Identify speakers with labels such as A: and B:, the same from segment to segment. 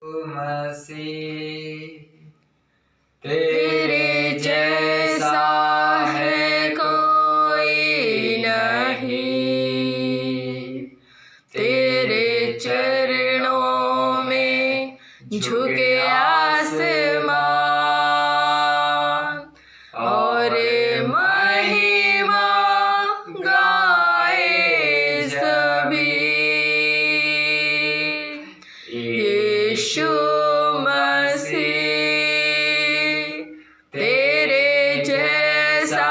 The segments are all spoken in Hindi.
A: मसीह तेरे जैसा है कोई नहीं, तेरे चरणों में झुके आसमान और महिमा गाए सभी। यीशु मसीह तेरे जैसा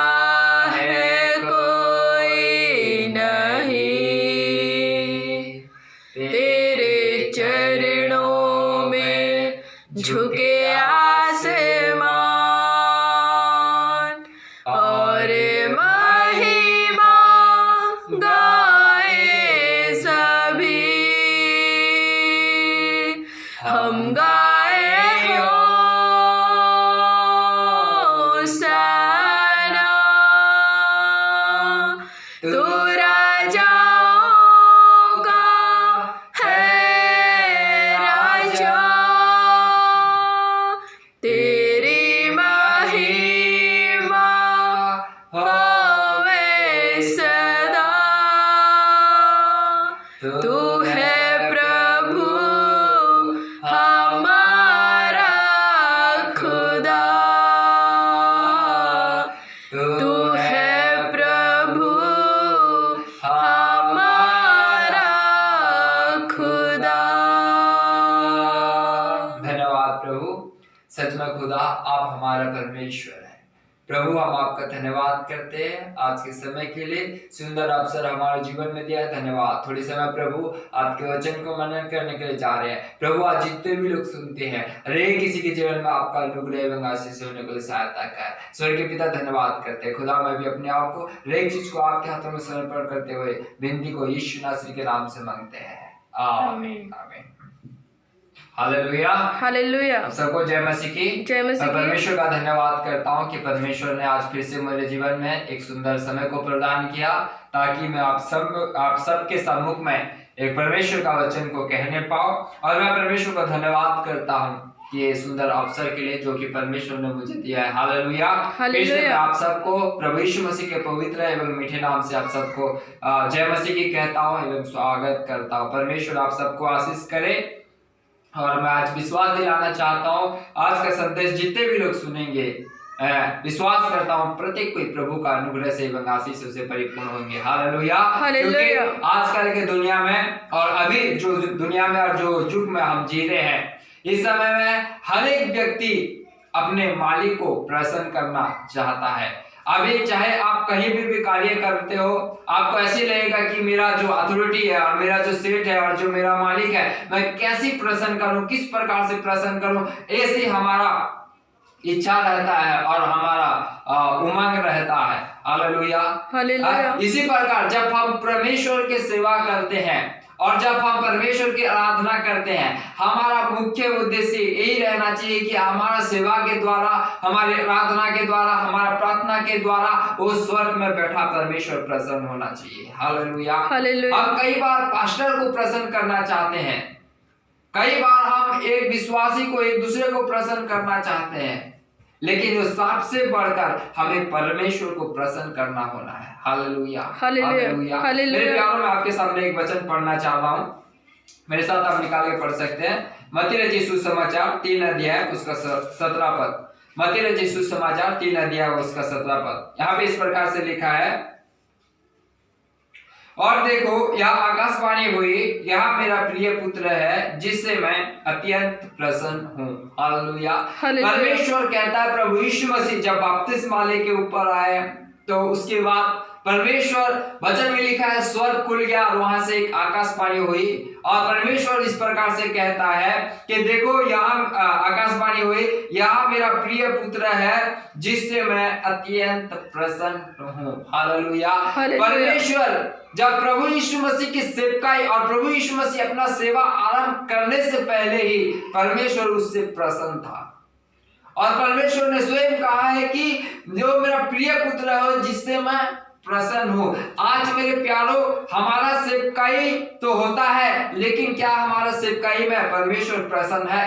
A: है कोई नहीं, तेरे चरणों में झुके आसमान और महिमा गाए सभी। हम गाए होशाना, तू राजाओं का है राजा, तेरी महिमा होवे सदा। तू है प्रभु हमारा खुदा, तू है प्रभु हमारा खुदा।
B: धन्यवाद प्रभु, सच में खुदा आप हमारा परमेश्वर है। प्रभु हम आपका धन्यवाद करते हैं आज के समय के लिए, सुंदर अवसर हमारे जीवन में दिया है। धन्यवाद। थोड़ी समय प्रभु आपके वचन को मनन करने के लिए जा रहे हैं। प्रभु आज जितने भी लोग सुनते हैं, हर एक किसी के जीवन में आपका अनुग्रह एवं आशीष होने के लिए सहायता कर। स्वर्गीय पिता धन्यवाद करते हैं खुदा, मैं भी अपने आप को हर एक चीज को आपके हाथों में समर्पण करते हुए विनती को यीशु नासरी के नाम से मांगते हैं, आमीन आमीन। Hallelujah
A: hallelujah.
B: सबको जय मसीह की।
A: जय मसीह की।
B: परमेश्वर का धन्यवाद करता हूँ कि परमेश्वर ने आज फिर से मेरे जीवन में एक सुंदर समय को प्रदान किया, ताकि मैं आप सबके सम्मुख में एक परमेश्वर का वचन को कहने पाऊं। और मैं परमेश्वर का धन्यवाद करता हूँ ये सुंदर अवसर के लिए जो कि परमेश्वर ने मुझे दिया है। हालेलुया। फिर से मैं आप सबको प्रभु यीशु मसीह के पवित्र एवं मीठे नाम से आप सबको जय मसीह की कहता हूँ एवं स्वागत करता हूँ। परमेश्वर आप सबको आशीष करे। और मैं आज विश्वास दिलाना चाहता हूँ, आज का संदेश जितने भी लोग सुनेंगे, विश्वास करता हूँ प्रत्येक कोई प्रभु का अनुग्रह से एवं आशीष से परिपूर्ण होंगे। हालेलुया। क्योंकि आजकल के दुनिया में और अभी जो दुनिया में और जो युग में हम जी रहे हैं, इस समय में हर एक व्यक्ति अपने मालिक को प्रसन्न करना चाहता है। अभी चाहे आप कहीं भी कार्य करते हो, आपको ऐसे लगेगा कि मेरा जो अथॉरिटी है और मेरा जो सेठ है और जो मेरा मालिक है, मैं कैसे प्रसन्न करूं, किस प्रकार से प्रसन्न करूं, ऐसे हमारा इच्छा रहता है और हमारा उमंग रहता है। हालेलुया।
A: हालेलुया।
B: इसी प्रकार जब हम परमेश्वर की सेवा करते हैं और जब हम परमेश्वर की आराधना करते हैं, हमारा मुख्य उद्देश्य यही रहना चाहिए कि हमारा सेवा के द्वारा, हमारे आराधना के द्वारा, हमारा प्रार्थना के द्वारा वो स्वर्ग में बैठा परमेश्वर प्रसन्न होना चाहिए। हालेलुया। हम कई बार पास्टर को प्रसन्न करना चाहते हैं, कई बार हम एक विश्वासी को, एक दूसरे को प्रसन्न करना चाहते हैं, लेकिन वो सबसे बढ़कर हमें परमेश्वर को प्रसन्न करना होना है। हालेलुया। हालेलुया। मेरे प्यारों, मैं आपके सामने एक वचन पढ़ना चाह रहा हूँ, मेरे साथ आप निकाल के पढ़ सकते हैं। मत्ती रचित सुसमाचार 3 अध्याय उसका 17 पद। मत्ती रचित सुसमाचार 3 अध्याय उसका 17 पद। यहाँ पे इस प्रकार से लिखा है, और देखो यह आकाशवाणी हुई, यह मेरा प्रिय पुत्र है जिससे मैं अत्यंत प्रसन्न हूँ। हालेलुया। परमेश्वर कहता है, प्रभु यीशु मसीह जब बपतिस्मा लेके ऊपर आए तो उसके बाद परमेश्वर, वचन में लिखा है, स्वर्ग खुल गया और वहां से एक आकाशवाणी हुई और परमेश्वर इस प्रकार से कहता है कि देखो यहाँ आकाशवाणी हुई, यह मेरा प्रिय पुत्र है जिससे मैं अत्यंत प्रसन्न हूँ। हालेलुया। परमेश्वर जब प्रभु यीशु मसीह की सेवकाई और प्रभु यीशु मसीह अपना सेवा आरंभ करने से पहले ही परमेश्वर उससे प्रसन्न था और परमेश्वर ने स्वयं कहा है कि जो मेरा प्रिय पुत्र है जिससे मैं प्रसन्न हो। आज मेरे प्यारो, हमारा सेवकाई तो होता है, लेकिन क्या हमारा सेवकाई में परमेश्वर प्रसन्न है?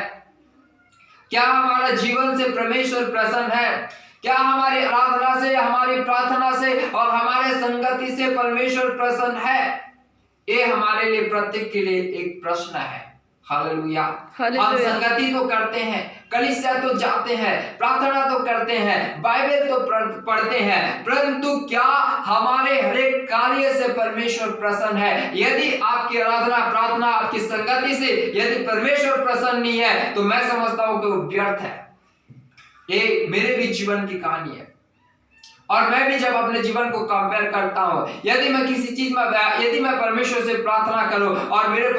B: क्या हमारा जीवन से परमेश्वर प्रसन्न है? क्या हमारी आराधना से, हमारी प्रार्थना से और हमारे संगति से परमेश्वर प्रसन्न है? ये हमारे लिए प्रत्येक के लिए एक प्रश्न है। हालेलुया। हम संगति तो करते हैं, कलीसिया तो जाते हैं, प्रार्थना तो करते हैं, बाइबल तो पढ़ते हैं, परंतु क्या हमारे हर एक कार्य से परमेश्वर प्रसन्न है? यदि आपकी आराधना, प्रार्थना, आपकी संगति से यदि परमेश्वर प्रसन्न नहीं है, तो मैं समझता हूं कि वो व्यर्थ है। ये मेरे भी जीवन की कहानी है, और मैं भी जब अपने जीवन को कंपेयर करता हूं, यदि मैं किसी चीज में, यदि मैं परमेश्वर से प्रार्थना करूं और मेरे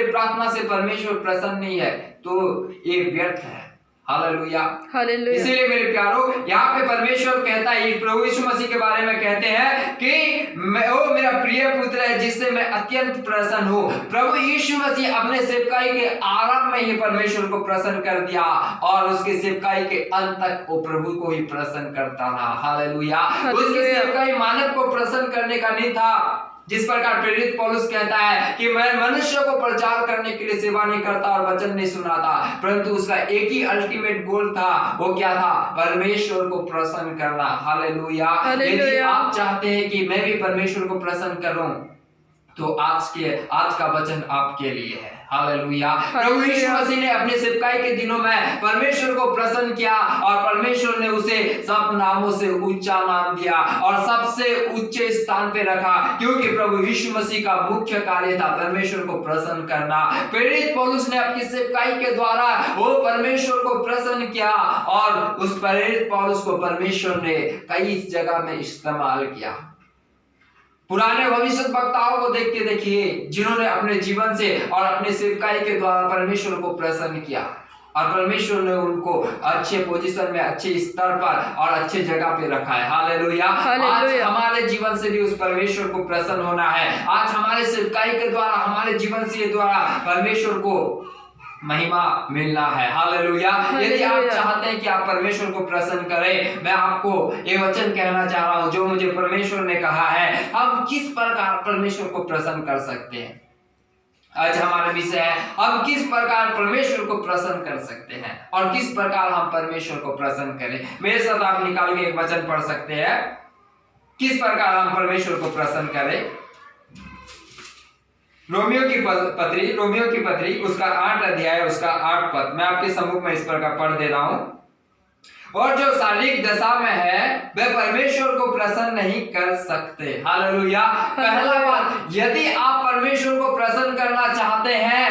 B: प्रार्थना से परमेश्वर प्रसन्न नहीं है, तो ये व्यर्थ है। हालेलुया। इसीलिए मेरे प्यारो, यहाँ पे परमेश्वर कहता है, प्रभु यीशु मसीह के बारे में कहते हैं कि वो मेरा प्रिय पुत्र है जिससे मैं अत्यंत प्रसन्न हूँ। प्रभु यीशु मसीह अपने सेवकाई के आरंभ में ही परमेश्वर को प्रसन्न कर दिया, और उसके सेवकाई के अंत तक वो प्रभु को ही प्रसन्न करता रहा। हालेलुया। उसकी सेवकाई मानव को प्रसन्न करने का नहीं था, जिस प्रकार प्रेरित पौलुस कहता है कि मैं मनुष्य को प्रचार करने के लिए सेवा नहीं करता और वचन नहीं सुनाता, परंतु उसका एक ही अल्टीमेट गोल था। वो क्या था? परमेश्वर को प्रसन्न करना। हालेलुया। यदि आप चाहते हैं कि मैं भी परमेश्वर को प्रसन्न करूं, तो आज का वचन आपके लिए है। हालेलुया। प्रभु यीशु मसीह ने अपने सेवकाई के दिनों में परमेश्वर को प्रसन्न किया, और परमेश्वर ने उसे सब नामों से ऊंचा नाम दिया और सबसे ऊंचे स्थान पे रखा, क्योंकि प्रभु यीशु मसीह का मुख्य कार्य था परमेश्वर को प्रसन्न करना। प्रेरित पौलुस ने अपनी सेवकाई के द्वारा वो परमेश्वर को प्रसन्न किया, और उस प्रेरित पौलुस को परमेश्वर ने कई जगह में इस्तेमाल किया। पुराने भविष्य वक्ताओं को देख के देखिए, जिन्होंने अपने जीवन से और अपने सेवकाई के द्वारा परमेश्वर को प्रसन्न किया, और परमेश्वर ने उनको अच्छे पोजीशन में, अच्छे स्तर पर और अच्छे जगह पे रखा है। हालेलुया। आज हमारे जीवन से भी उस परमेश्वर को प्रसन्न होना है। आज हमारे सेवकाई के द्वारा, हमारे जीवन से द्वारा परमेश्वर को महिमा मिलना है। हालेलुया। यदि आप चाहते हैं कि आप परमेश्वर को प्रसन्न करें, मैं आपको ये वचन कहना चाह रहा हूं जो मुझे परमेश्वर ने कहा है। हम किस प्रकार परमेश्वर को प्रसन्न कर सकते हैं? आज हमारा विषय है, हम किस प्रकार परमेश्वर को प्रसन्न कर सकते हैं और किस प्रकार हम परमेश्वर को प्रसन्न करें। मेरे साथ आप निकाल के एक वचन पढ़ सकते हैं, किस प्रकार हम परमेश्वर को प्रसन्न करें। रोमियो की पत्री उसका 8 अध्याय, उसका 8 पद मैं आपके सम्मुख में इस प्रकार पढ़ दे रहा हूं। और जो शारीरिक दशा में है वे परमेश्वर को प्रसन्न नहीं कर सकते। हालेलुया। पहला बात, यदि आप परमेश्वर को प्रसन्न करना चाहते हैं,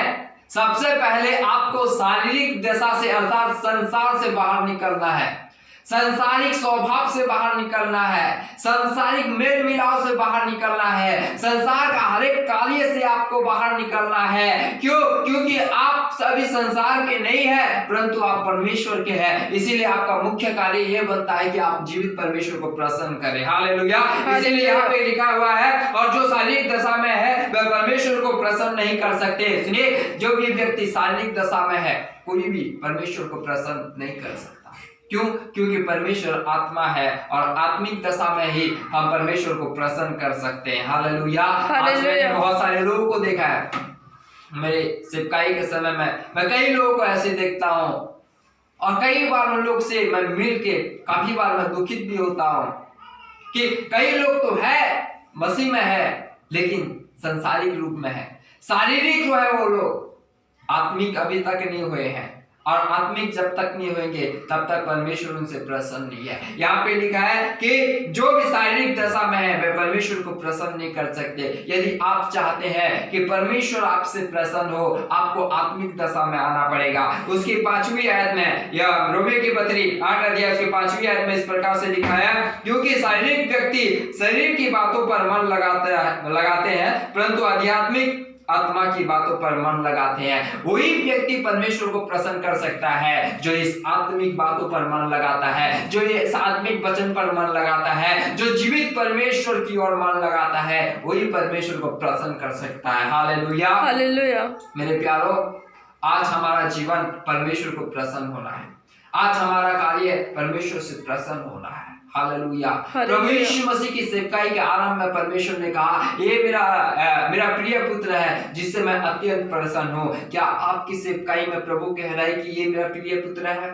B: सबसे पहले आपको शारीरिक दशा से अर्थात संसार से बाहर निकलना है, संसारिक स्वभाव से बाहर निकलना है, संसारिक मेल मिलाप से बाहर निकलना है, संसार का हर एक कार्य से आपको बाहर निकलना है। क्यों? क्योंकि आप सभी संसार के नहीं है, परंतु आप परमेश्वर के हैं। इसीलिए आपका मुख्य कार्य यह बनता है कि आप जीवित परमेश्वर को प्रसन्न करें। हालेलुया। इसीलिए यहाँ पे लिखा हुआ है, और जो शारीरिक दशा में है वह परमेश्वर को प्रसन्न नहीं कर सकते। सुनिए, जो भी व्यक्ति शारीरिक दशा में है, कोई भी परमेश्वर को प्रसन्न नहीं कर सकता। क्यों? क्योंकि परमेश्वर आत्मा है, और आत्मिक दशा में ही हम परमेश्वर को प्रसन्न कर सकते हैं। हालेलुया। आज मैंने बहुत सारे लोगों को देखा है, मेरे सेवकाई के समय में मैं कई लोगों को ऐसे देखता हूं, और कई बार उन लोग से मैं मिल के काफी बार मैं दुखित भी होता हूं कि कई लोग तो है मसीह में है, लेकिन संसारिक रूप में है, शारीरिक जो है वो लोग, आत्मिक अभी तक नहीं हुए हैं, और आत्मिक जब तक नहीं होंगे तब तक परमेश्वर उनसे प्रसन्न नहीं है। यहाँ पे लिखा है कि जो भी शारीरिक दशा में है वे परमेश्वर को प्रसन्न नहीं कर सकते। यदि आप चाहते हैं कि परमेश्वर आपसे प्रसन्न हो, आपको आत्मिक दशा में आना पड़ेगा। उसकी 5वीं आयत में, या रोमियो की पत्री 8 अध्याय उसकी 5वीं आयत में इस प्रकार से लिखा है, क्योंकि शारीरिक व्यक्ति शरीर की बातों पर मन लगाते हैं, परंतु आध्यात्मिक आत्मा की बातों पर मन लगाते हैं। वही व्यक्ति परमेश्वर को प्रसन्न कर सकता है जो इस आत्मिक बातों पर मन लगाता है, जो इस आत्मिक वचन पर मन लगाता है, जो जीवित परमेश्वर की ओर मन लगाता है, वही परमेश्वर को प्रसन्न कर सकता है। हालेलुया।
A: हालेलुया।
B: मेरे प्यारो, आज हमारा जीवन परमेश्वर को प्रसन्न होना है, आज हमारा कार्य परमेश्वर से प्रसन्न होना है। हालेलुया।
A: हालेलुया।
B: प्रभु यीशु मसीह की सेवकाई के आरंभ में परमेश्वर ने कहा, ये मेरा प्रिय पुत्र है जिससे मैं अत्यंत प्रसन्न हूँ। क्या आपकी सेवकाई में प्रभु कह रहा है कि ये मेरा प्रिय पुत्र है?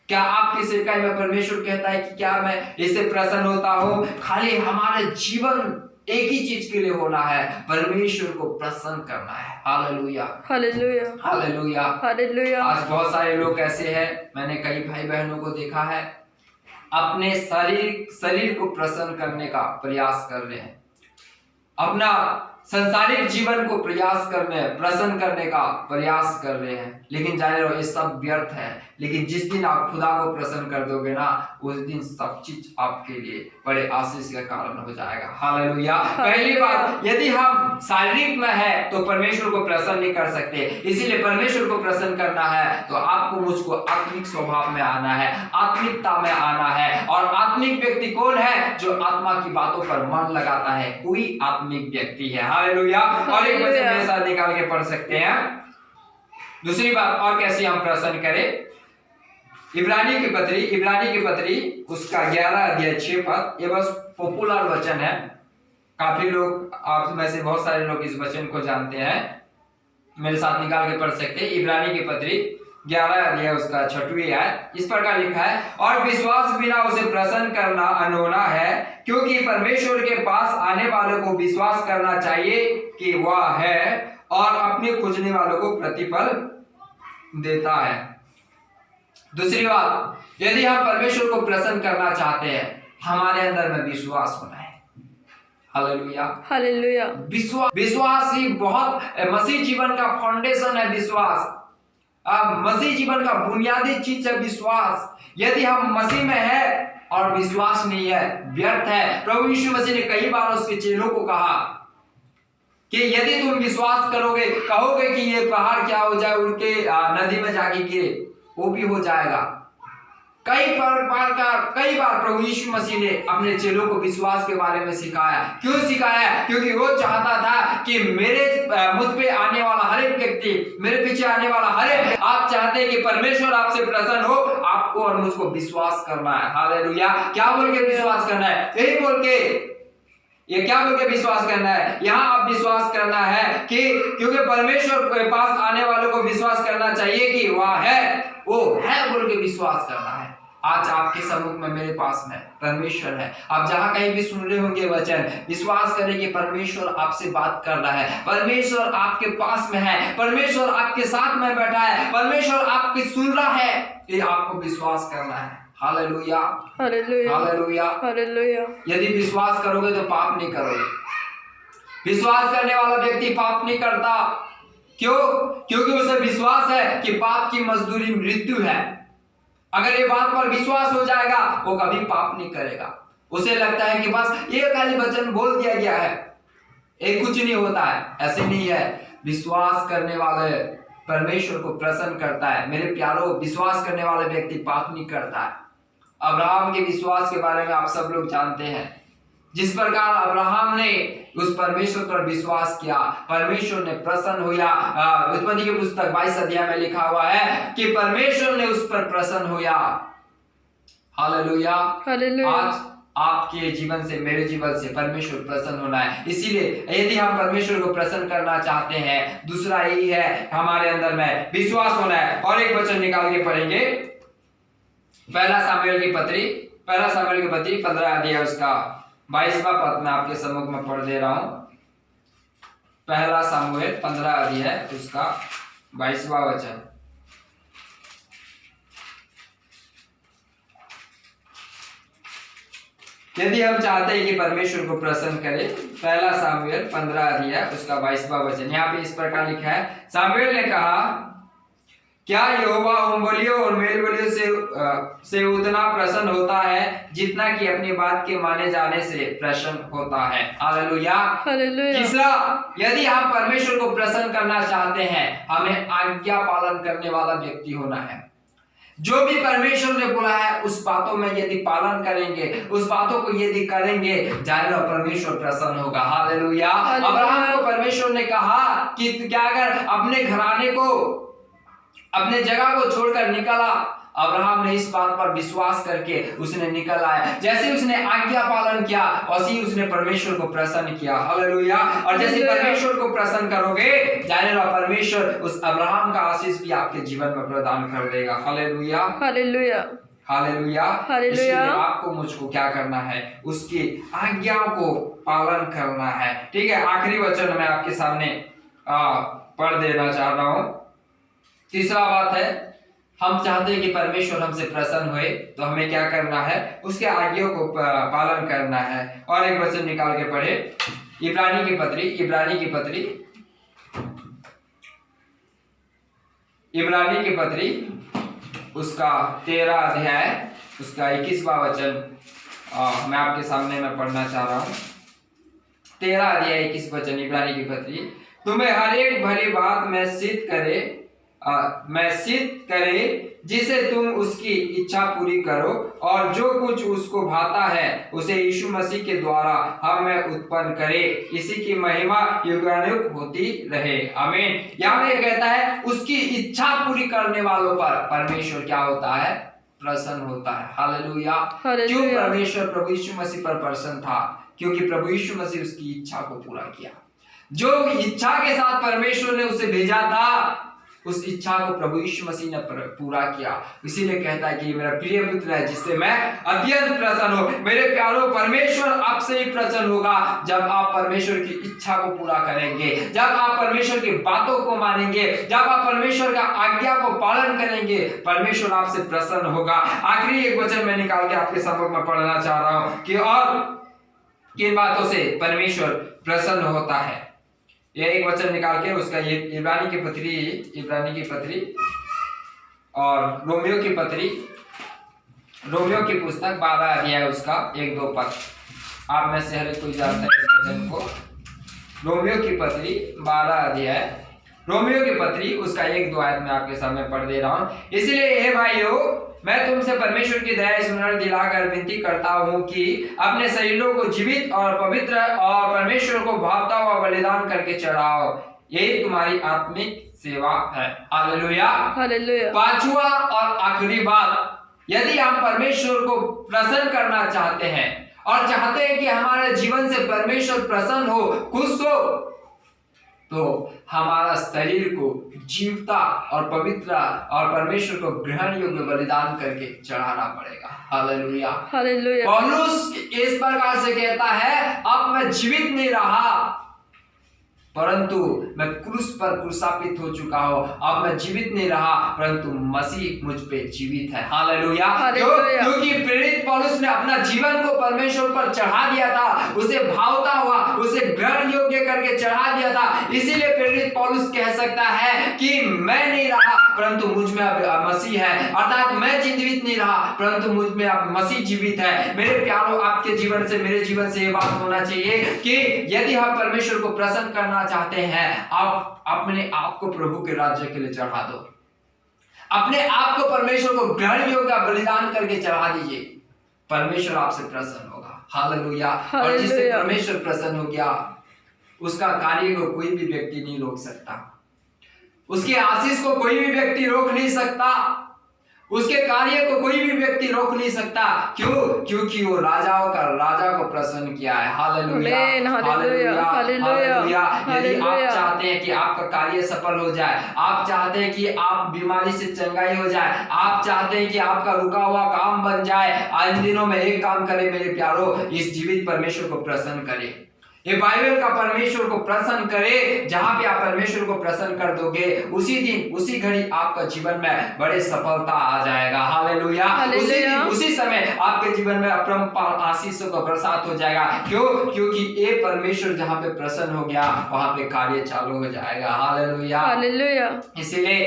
B: क्या आपकी सेवकाई में परमेश्वर कहता है कि क्या मैं इससे प्रसन्न होता हूँ? खाली हमारे जीवन एक ही चीज के लिए होना है, परमेश्वर को प्रसन्न करना है। Hallelujah,
A: hallelujah,
B: hallelujah,
A: hallelujah.
B: आज बहुत सारे लोग ऐसे हैं, मैंने कई भाई बहनों को देखा है, अपने शरीर को प्रसन्न करने का प्रयास कर रहे हैं, अपना संसारिक जीवन को प्रसन्न करने का प्रयास कर रहे हैं, लेकिन जाने रहो ये सब व्यर्थ है। लेकिन जिस दिन आप खुदा को प्रसन्न कर दोगे ना, उस दिन सब चीज आपके लिए बड़े आशीष का कारण हो जाएगा। हालेलुया। पहली बात, यदि हम शारीरिक में है तो परमेश्वर को प्रसन्न नहीं कर सकते, इसीलिए परमेश्वर को प्रसन्न करना है तो आपको मुझको आत्मिक स्वभाव में आना है, आत्मिकता में आना है। और आत्मिक व्यक्ति कौन है? जो आत्मा की बातों पर मन लगाता है, कोई आत्मिक व्यक्ति है। हालेलुया। और एक वचन मेरे साथ निकाल के पढ़ सकते हैं। दूसरी बात, और कैसे हम प्रसन्न करें? इब्रानी की पत्री उसका 11 अध्याय 6 पद, ये बस पॉपुलर वचन है, काफी लोग, आप में से बहुत सारे लोग इस वचन को जानते हैं, मेरे साथ निकाल के पढ़ सकते हैं। इब्रानी की पत्री 11 अध्याय उसका 6वीं आयत, इस प्रकार लिखा है, और विश्वास बिना उसे प्रसन्न करना अनहोना है, क्योंकि परमेश्वर के पास आने वालों को विश्वास करना चाहिए कि वह है और अपने खोजने वालों को प्रतिफल देता है। दूसरी बात, यदि हम परमेश्वर को प्रसन्न करना चाहते हैं, हमारे अंदर में विश्वास होना है। Hallelujah,
A: hallelujah.
B: विश्वास ही बहुत मसीह जीवन का फाउंडेशन है। विश्वास मसीह जीवन का बुनियादी चीज है। विश्वास, यदि हम मसीह में है और विश्वास नहीं है, व्यर्थ है। प्रभु यीशु मसीह ने कई बार उसके चेलों को कहा कि यदि तुम विश्वास करोगे, कहोगे कि ये पहाड़ क्या हो जाए, उड़ के नदी में जाके गिरे, वो भी हो जाएगा। कई बार प्रभु यीशु मसीह ने अपने चेलों को विश्वास के बारे में सिखाया। क्यों सिखाया? क्योंकि वो चाहता था कि मुझ पे आने वाला हर एक व्यक्ति, मेरे पीछे आने वाला हर एक, आप चाहते हैं कि परमेश्वर आपसे प्रसन्न हो, आपको और मुझको विश्वास करना है। हालेलुया। क्या बोल के विश्वास करना है? यही बोल के, ये क्या बोल के विश्वास करना है? यहाँ आप विश्वास करना है कि क्योंकि परमेश्वर के पास आने वालों को विश्वास करना चाहिए कि वह है, वो है बोल के विश्वास करना है। आज आपके सम्मुख में मेरे पास में परमेश्वर है। आप जहां कहीं भी सुन रहे होंगे वचन, विश्वास करें कि परमेश्वर आपसे बात कर रहा है, परमेश्वर आपके पास में है, परमेश्वर आपके साथ में बैठा है, परमेश्वर आपकी सुन रहा है। ये आपको विश्वास करना है। Hallelujah,
A: hallelujah,
B: hallelujah,
A: hallelujah.
B: यदि विश्वास करोगे तो पाप नहीं करोगे। विश्वास करने वाला व्यक्ति पाप नहीं करता। क्यों? क्योंकि उसे विश्वास है कि पाप की मजदूरी मृत्यु है। अगर ये बात पर विश्वास हो जाएगा, वो कभी पाप नहीं करेगा। उसे लगता है कि बस ये खाली वचन बोल दिया गया है, ये कुछ नहीं होता है। ऐसे नहीं है। विश्वास करने वाले परमेश्वर को प्रसन्न करता है। मेरे प्यारों, विश्वास करने वाले व्यक्ति पाप नहीं करता है। अब्राहम के विश्वास के बारे में आप सब लोग जानते हैं। जिस प्रकार अब्राहम ने उस परमेश्वर पर विश्वास किया, परमेश्वर ने प्रसन्न हुआ। उत्पत्ति की पुस्तक 22 अध्याय में लिखा हुआ है कि परमेश्वर ने उस पर प्रसन्न हुआ। Hallelujah, hallelujah. आज आपके जीवन से, मेरे जीवन से परमेश्वर प्रसन्न होना है। इसीलिए यदि हम परमेश्वर को प्रसन्न करना चाहते हैं, दूसरा यही है, हमारे अंदर में विश्वास होना है। और एक वचन निकाल के पढ़ेंगे, पहला सामुएल की पत्री 15 अध्याय उसका 22वां पद मैं आपके सम्मुख में पढ़ दे रहा हूं। पहला सामुएल 15 अध्याय उसका 22वां वचन। यदि हम चाहते हैं कि परमेश्वर को प्रसन्न करें, पहला सामुएल 15 अध्याय उसका 22वां वचन, यहाँ पे इस प्रकार लिखा है, सामुएल ने कहा, क्या यहोवा होम बलियों और मेल बलियों से उतना प्रसन्न होता है जितना कि अपनी बात के माने जाने से प्रसन्न होता है। Hallelujah, hallelujah. तीसरा, यदि हम परमेश्वर को प्रसन्न करना चाहते हैं, हमें आज्ञा पालन करने वाला व्यक्ति होना है। जो भी परमेश्वर ने बोला है उस बातों में यदि पालन करेंगे, उस बातों को यदि करेंगे, जानेगा परमेश्वर प्रसन्न होगा। हालेलुया। अब्राहम को परमेश्वर ने कहा कि क्या अगर अपने घराने को, अपने जगह को छोड़कर निकला, अब्राहम ने इस बात पर विश्वास करके उसने निकल आया। जैसे उसने आज्ञा पालन किया वैसे ही उसने परमेश्वर को प्रसन्न किया। हालेलुया। और जैसे परमेश्वर को प्रसन्न करोगे जाने लो परमेश्वर उस अब्राहम का आशीष भी आपके जीवन में प्रदान कर देगा। Hallelujah,
A: hallelujah,
B: hallelujah,
A: hallelujah.
B: इसलिए आपको मुझको क्या करना है, उसकी आज्ञाओं को पालन करना है। ठीक है, आखिरी वचन मैं आपके सामने पढ़ देना चाह रहा हूं। तीसरा बात है, हम चाहते हैं कि परमेश्वर हमसे प्रसन्न हुए तो हमें क्या करना है, उसके आज्ञाओं को पालन करना है। और एक वचन निकाल के पढ़े, इब्रानी की पत्री उसका 13 अध्याय उसका 21वां वचन मैं आपके सामने मैं पढ़ना चाह रहा हूं। 13 अध्याय 21 वचन, इब्रानी की पत्री, तुम्हें हर एक भली बात में सिद्ध करे जिसे तुम उसकी इच्छा पूरी करो, और जो कुछ उसको भाता है उसे यीशु मसीह के द्वारा हम में उत्पन्न करे, इसी की महिमा युगानुयुग होती रहे। आमीन। यहाँ पे कहता है उसकी इच्छा पूरी करने वालों पर परमेश्वर क्या होता है, प्रसन्न होता है। हालेलुया। क्यों परमेश्वर प्रभु यीशु मसीह पर प्रसन्न था? क्योंकि प्रभु यीशु मसीह उसकी इच्छा को पूरा किया। जो इच्छा के साथ परमेश्वर ने उसे भेजा था उस इच्छा को प्रभु यीशु मसीह ने पूरा किया। इसीलिए कहता है कि मेरा प्रिय पुत्र है जिससे मैं अत्यंत प्रसन्न हूं। मेरे प्यारो, परमेश्वर आपसे ही प्रसन्न होगा जब आप परमेश्वर की इच्छा को पूरा करेंगे, जब आप परमेश्वर की बातों को मानेंगे, जब आप परमेश्वर का आज्ञा को पालन करेंगे, परमेश्वर आपसे प्रसन्न होगा। आखिरी एक वचन मैं निकाल के आपके सम्मुख में पढ़ना चाह रहा हूं कि और किन बातों से परमेश्वर प्रसन्न होता है। ये एक वचन निकाल के उसका, ये इब्रानी की पत्री और रोमियो की पुस्तक 12 अध्याय उसका 1-2 पद। आप में से हर कोई जानता है इस वचन को। रोमियो की पत्री 12 अध्याय, रोमियो की पत्री उसका 1-2 आयत में आपके सामने पढ़ दे रहा हूं। इसलिए हे भाइयों, मैं तुमसे परमेश्वर की दया स्मरण दिलाकर विनती करता हूं कि अपने शरीरों को जीवित और पवित्र और परमेश्वर को भावता हुआ बलिदान करके चढ़ाओ, यही तुम्हारी आत्मिक सेवा है। Hallelujah, hallelujah. पांचवा और आखिरी बात, यदि हम परमेश्वर को प्रसन्न करना चाहते हैं और चाहते हैं कि हमारे जीवन से परमेश्वर प्रसन्न हो, खुश हो, तो हमारा शरीर को जीवता और पवित्र और परमेश्वर को ग्रहण योग्य बलिदान करके चढ़ाना पड़ेगा। Hallelujah, hallelujah. पौलुस इस प्रकार से कहता है, अब मैं जीवित नहीं रहा परंतु मैं क्रूस पर क्रूसापित हो चुका हूं। अब मैं जीवित नहीं रहा परंतु मसीह मुझ पे जीवित है। हालेलुया। क्योंकि प्रेरित पौलुस ने अपना जीवन को परमेश्वर पर चढ़ा दिया था, उसे भावता हुआ, उसे ग्रहण योग्य करके चढ़ा दिया था। इसीलिए प्रेरित पौलुस कह सकता है कि मैं नहीं रहा परंतु मुझ में अब मसीह है, अर्थात मैं जीवित नहीं रहा परंतु मुझ में अब मसीह जीवित है। मेरे प्यारों, आपके जीवन से, मेरे जीवन से ये बात होना चाहिए कि यदि हम परमेश्वर को प्रसन्न करना चाहते हैं, आप अपने आप को प्रभु के राज्य के लिए चढ़ा दो, अपने आप को परमेश्वर को ग्रहण योग्य बलिदान करके चढ़ा दीजिए, परमेश्वर आपसे प्रसन्न होगा। हालेलुया। और जिससे परमेश्वर प्रसन्न हो गया उसका कार्य को कोई भी व्यक्ति नहीं रोक सकता, उसके आशीष को कोई भी व्यक्ति रोक नहीं सकता, उसके कार्य को कोई भी व्यक्ति रोक नहीं सकता। क्यों? क्योंकि वो राजाओं का राजा को प्रसन्न किया है। Hallelujah, hallelujah, hallelujah. यदि आप चाहते हैं कि आपका कार्य सफल हो जाए, आप चाहते हैं कि आप बीमारी से चंगाई हो जाए, आप चाहते हैं कि आपका रुका हुआ काम बन जाए, इन दिनों में एक काम करें मेरे प्यारो, इस जीवित परमेश्वर को प्रसन्न करें। ये बाइबल का परमेश्वर को प्रसन्न करे। जहां भी आप परमेश्वर को प्रसन्न कर दोगे, उसी दिन उसी घड़ी आपका जीवन में बड़े सफलता आ जाएगा। हालेलुया। उसी समय आपके जीवन में अपरंपार आशीषों का बरसात हो जाएगा। क्यों? क्योंकि ये परमेश्वर जहां पे प्रसन्न हो गया वहां पे कार्य चालू हो जाएगा। Hallelujah, hallelujah. इसलिए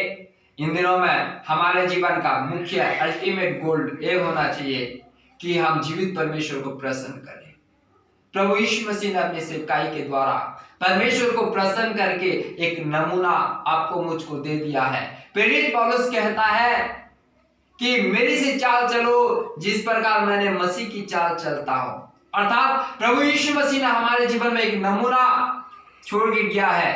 B: इन दिनों में हमारे जीवन का मुख्य अल्टीमेट गोल ये होना चाहिए कि हम जीवित परमेश्वर को प्रसन्न करें। प्रभु यीशु मसीह ने अपने सेवकाई के द्वारा परमेश्वर को प्रसन्न करके एक नमूना आपको मुझको दे दिया है। प्रेरित पौलुस कहता है कि मेरी सी चाल चलो जिस प्रकार मैंने मसीह की चाल चलता हूं, अर्थात प्रभु यीशु मसीह ने हमारे जीवन में एक नमूना छोड़ के गया है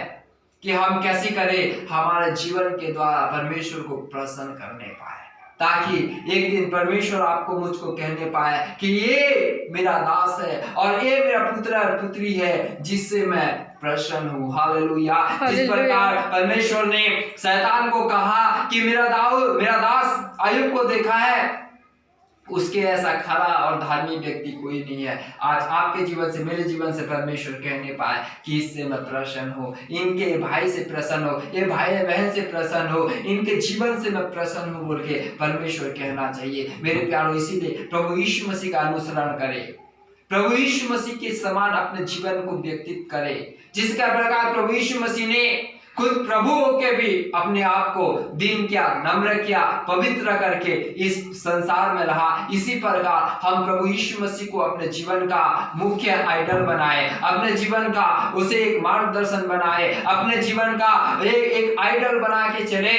B: कि हम कैसे करें, हमारे जीवन के द्वारा परमेश्वर को प्रसन्न करने पाए। ताकि एक दिन परमेश्वर आपको मुझको कहने पाए कि ये मेरा दास है और ये मेरा पुत्र और पुत्री है जिससे मैं प्रसन्न हूँ। हालेलुया। जिस प्रकार परमेश्वर ने शैतान को कहा कि मेरा दास अय्यूब को देखा है, उसके ऐसा खरा और धार्मिक व्यक्ति कोई नहीं है। आज आपके जीवन से, मेरे जीवन से परमेश्वर कहने पाए कि इससे मैं प्रसन्न हो, इनके भाई से प्रसन्न हो, ये भाई बहन से प्रसन्न हो, इनके जीवन से मैं प्रसन्न हूँ बोल के परमेश्वर कहना चाहिए। मेरे प्यारों, इसीलिए प्रभु यीशु मसीह का अनुसरण करें, प्रभु यीशु मसीह के समान अपने जीवन को व्यतीत करें। जिसका प्रकार प्रभु यीशु मसीह ने खुद प्रभु होकर भी अपने आप को दीन किया, नम्र किया, पवित्र करके इस संसार में रहा, इसी प्रकार हम प्रभु यीशु मसीह को अपने जीवन का मुख्य आइडल बनाए, अपने जीवन का उसे एक मार्गदर्शन बनाए, अपने जीवन का एक आइडल बना के चले,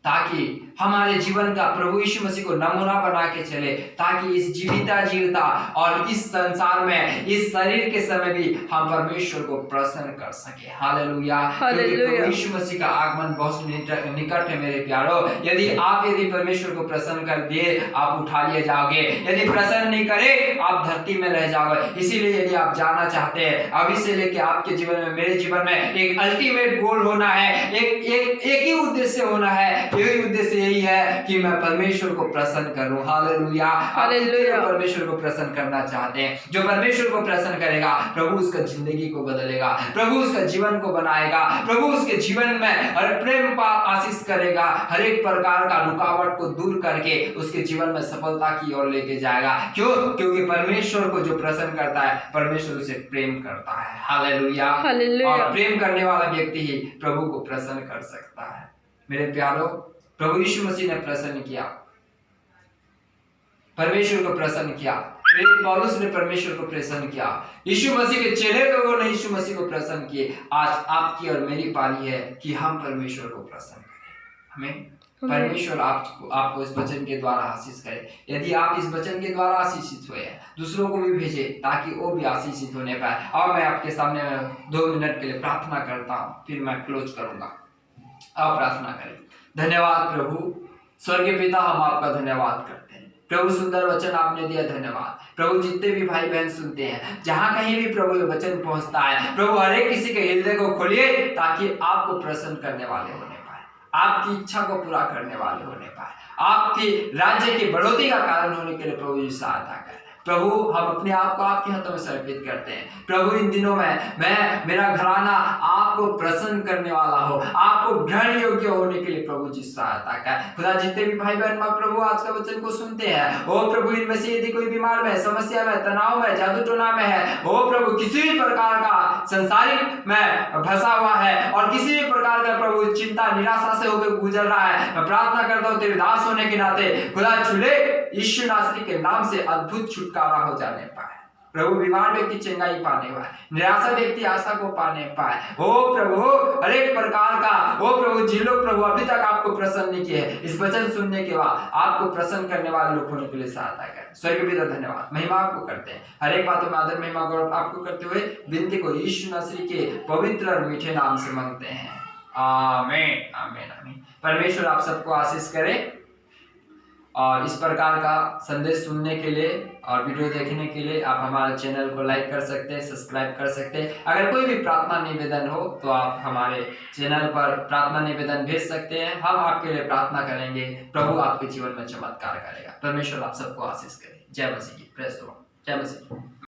B: ताकि हमारे जीवन का प्रभु यीशु मसीह को नमूना बना के चले, ताकि इस जीविता और इस संसार में, इस शरीर के समय भी हम परमेश्वर को प्रसन्न कर सके। हालेलुया। क्योंकि प्रभु यीशु मसीह का आगमन बहुत निकट है मेरे प्यारों। यदि परमेश्वर को प्रसन्न कर दिए, आप उठा लिए जाओगे, यदि प्रसन्न नहीं करे आप धरती में रह जाओगे। इसीलिए यदि आप जाना चाहते हैं, अभी से लेके आपके जीवन में, मेरे जीवन में एक अल्टीमेट गोल होना है, एक ही उद्देश्य होना है। यही उद्देश्य यही है कि मैं परमेश्वर को प्रसन्न करूं। हालेलुया। हालेलुया। परमेश्वर को प्रसन्न करना चाहते हैं, जो परमेश्वर को प्रसन्न करेगा प्रभु उसका जिंदगी को बदलेगा, प्रभु उसका जीवन को बनाएगा, प्रभु उसके जीवन में हर प्रेम का आशीष करेगा, हर एक प्रकार का रुकावट को दूर करके उसके जीवन में सफलता की ओर लेके जाएगा। क्यों? क्योंकि परमेश्वर को जो प्रसन्न करता है, परमेश्वर उसे प्रेम करता है। हालेलुया। और प्रेम करने वाला व्यक्ति ही प्रभु को प्रसन्न कर सकता है। मेरे प्यारों, प्रभु यीशु मसीह ने प्रसन्न किया, परमेश्वर को प्रसन्न किया, पौलुस ने परमेश्वर को प्रसन्न किया, यीशु मसीह के चेले लोगों ने यीशु मसीह को प्रसन्न किए। आज आपकी और मेरी पारी है कि हम परमेश्वर को प्रसन्न करें। हमें परमेश्वर आपको इस वचन के द्वारा आशीष करे। यदि आप इस वचन के द्वारा आशीषित हुए हैं, दूसरों को भी भेजे ताकि वो भी आशीषित होने पाए। और मैं आपके सामने 2 मिनट के लिए प्रार्थना करता हूँ, फिर मैं क्लोज करूंगा। आप प्रार्थना करें। धन्यवाद प्रभु, स्वर्गीय पिता, हम आपका धन्यवाद करते हैं प्रभु, सुंदर वचन आपने दिया। धन्यवाद प्रभु, जितने भी भाई बहन सुनते हैं, जहां कहीं भी प्रभु ये वचन पहुंचता है, प्रभु हर एक किसी के हृदय को खोलिए ताकि आपको प्रसन्न करने वाले होने पाए, आपकी इच्छा को पूरा करने वाले होने पाए, आपके राज्य की बढ़ोतरी का कारण होने के लिए प्रभु जी सहायता करें। प्रभु, हम अपने आप को आपके हाथों में समर्पित करते हैं। प्रभु, इन दिनों में मेरा घराना आपको प्रसन्न करने वाला हो, आपको ग्रहण योग्य होने के लिए प्रभु जी सहायता करें। खुदा, जितने भी भाई बहन मां प्रभु आज का वचन को सुनते हैं, ओ प्रभु, इनमें से यदि कोई बीमार में, समस्या में, तनाव में, जादू टोना में है, ओ प्रभु, किसी भी प्रकार का संसारिक में फंसा हुआ है और किसी भी प्रकार का प्रभु चिंता निराशा से होकर गुजर रहा है, मैं प्रार्थना करता हूँ तेरे दास होने के नाते खुदा, छुले यीशु नासरी के नाम से अद्भुत छुटकारा हो जाने पाए। प्रभु, बीमार व्यक्ति चंगाई पाने पाए, निराशा व्यक्ति आशा को पाने पाए। ओ प्रभु, हर एक प्रकार का, ओ प्रभु, जिन लोग प्रभु अभी तक आपको प्रसन्न नहीं किए, इस वचन सुनने के बाद आपको प्रसन्न करने वाले लोग होने के लिए सहायता करें। स्वर्गीय पिता, धन्यवाद, महिमा आपको करते हैं। हर एक बातों में आदर महिमा गौरव आपको करते हुए विनती को यीशु नासरी के पवित्र और मीठे नाम से मांगते हैं। आमीन, आमीन, आमीन। परमेश्वर आप सबको आशीष करे। और इस प्रकार का संदेश सुनने के लिए और वीडियो देखने के लिए आप हमारे चैनल को लाइक कर सकते हैं, सब्सक्राइब कर सकते हैं। अगर कोई भी प्रार्थना निवेदन हो तो आप हमारे चैनल पर प्रार्थना निवेदन भेज सकते हैं, हम आपके लिए प्रार्थना करेंगे। प्रभु आपके जीवन में चमत्कार करेगा। परमेश्वर आप सबको आशीष करे। जय मसीह की। Praise the Lord. जय मसीह।